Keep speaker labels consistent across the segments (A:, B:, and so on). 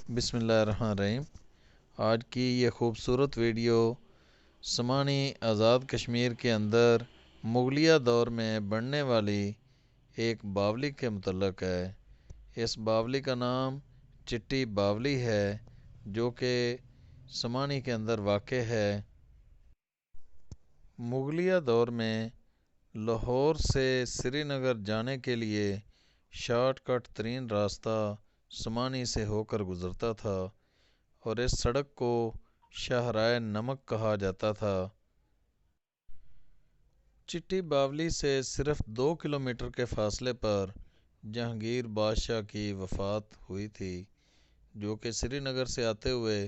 A: بسم اللہ الرحمن الرحیم۔ آج کی یہ خوبصورت ویڈیو سمانی آزاد کشمیر کے اندر مغلیہ دور میں بننے والی ایک باولی کے متعلق ہے۔ اس باولی کا نام چٹی باولی ہے جو کہ سمانی کے اندر واقع ہے۔ مغلیہ دور میں لاہور سے سری نگر جانے کے لیے شارٹ کٹ ترین راستہ سمانی سے ہو کر گزرتا تھا اور اس سڑک کو شاہراہ نمک کہا جاتا تھا۔ چٹی باولی سے صرف 2 کلومیٹر کے فاصلے پر جہانگیر بادشاہ کی وفات ہوئی تھی جو کہ سری نگر سے آتے ہوئے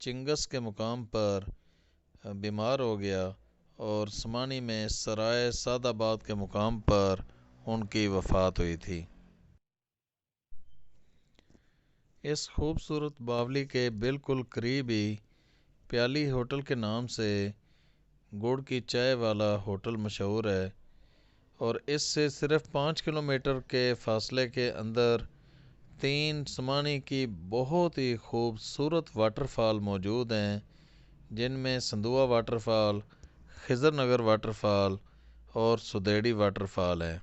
A: چنگس کے مقام پر بیمار ہو گیا اور سمانی میں سرائے سعد آباد کے مقام پر ان کی وفات ہوئی تھی۔ اس خوبصورت باولی کے بالکل قریب ہی پیالی ہوٹل کے نام سے گڑ کی چائے والا ہوٹل مشہور ہے اور اس سے صرف 5 کلومیٹر کے فاصلے کے اندر 3 سمانی کی بہت ہی خوبصورت واٹر فال موجود ہیں جن میں سندوا واٹر فال، خضر نگر واٹر فال اور سدیڑی واٹر فال ہے۔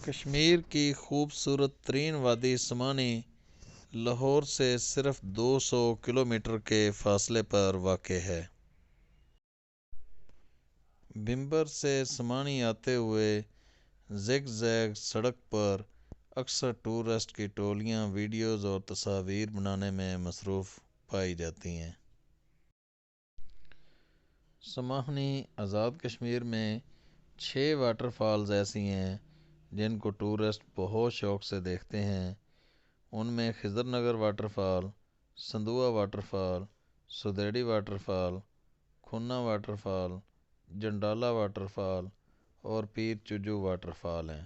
A: کشمیر کی خوبصورت ترین وادی سمانی لاہور سے صرف 200 کلومیٹر کے فاصلے پر واقع ہے۔ بھمبر سے سمانی آتے ہوئے زگ زیگ سڑک پر اکثر ٹورسٹ کی ٹولیاں ویڈیوز اور تصاویر بنانے میں مصروف پائی جاتی ہیں۔ سمانی آزاد کشمیر میں 6 واٹر فالز ایسی ہیں جن کو ٹورسٹ بہت شوق سے دیکھتے ہیں۔ ان میں Khizar Nagar waterfall, Sandwa waterfall, Sideri waterfall, Khanna waterfall, Jandala waterfall اور پیر چجو واٹر فال ہیں۔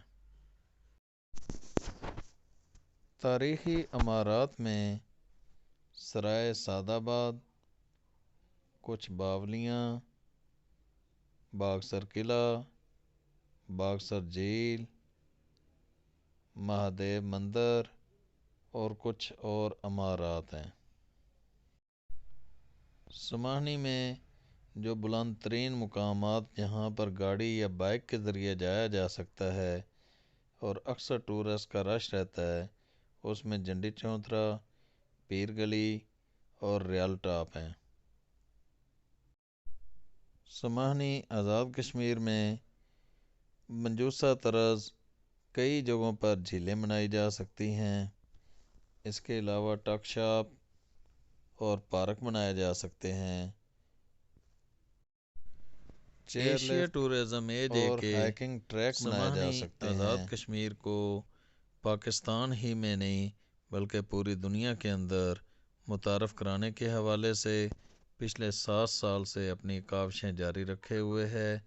A: تاریخی عمارات میں سرائے سعد آباد، کچھ باولیاں، باغسر قلعہ، باغسر جھیل، مہادیو مندر اور کچھ اور عمارات ہیں۔ سمانی میں جو بلند ترین مقامات جہاں پر گاڑی یا بائک کے ذریعے جایا جا سکتا ہے اور اکثر ٹورسٹ کا رش رہتا ہے اس میں جنڈی چوترا، پیر گلی اور ریال ٹاپ ہیں۔ سمانی آزاد کشمیر میں منجوسہ طرز کئی جگہوں پر جھیلیں بنائی جا سکتی ہیں۔ اس کے علاوہ ٹاک شاپ اور پارک بنائے جا سکتے ہیں۔ ایشیا ٹورزم اور ہائیکنگ ٹریک بنایا جا سکتے ہیں۔ آزاد کشمیر کو پاکستان ہی میں نہیں بلکہ پوری دنیا کے اندر متعارف کرانے کے حوالے سے پچھلے 7 سال سے اپنی کاوشیں جاری رکھے ہوئے ہے۔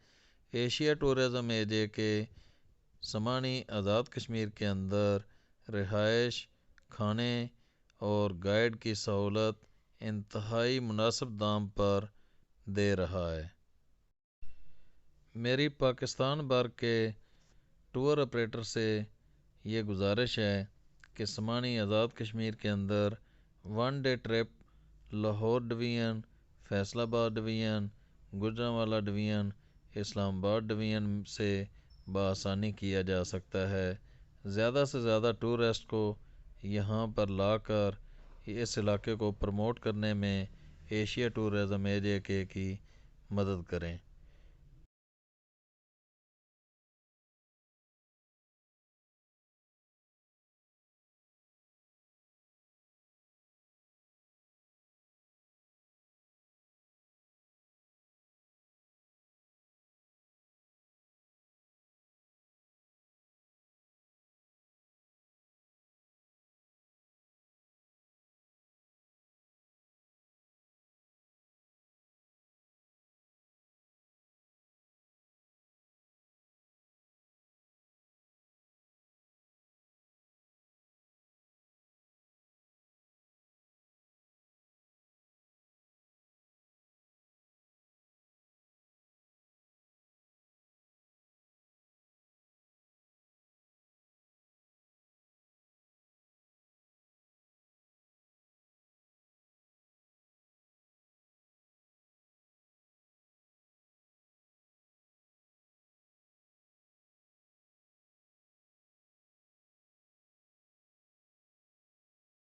A: ایشیا ٹورزم ایجے کے سمانی آزاد کشمیر کے اندر رہائش، کھانے اور گائیڈ کی سہولت انتہائی مناسب دام پر دے رہا ہے۔ میری پاکستان بھر کے ٹور آپریٹر سے یہ گزارش ہے کہ سمانی آزاد کشمیر کے اندر 1 day trip Lahore division, Faisal آباد ڈویژن، گوجرانوالہ ڈویژن، اسلام آباد ڈویژن سے بآسانی کیا جا سکتا ہے۔ زیادہ سے زیادہ ٹورسٹ کو یہاں پر لا کر اس علاقے کو پروموٹ کرنے میں ایشیا ٹورزم ایجے کی مدد کریں۔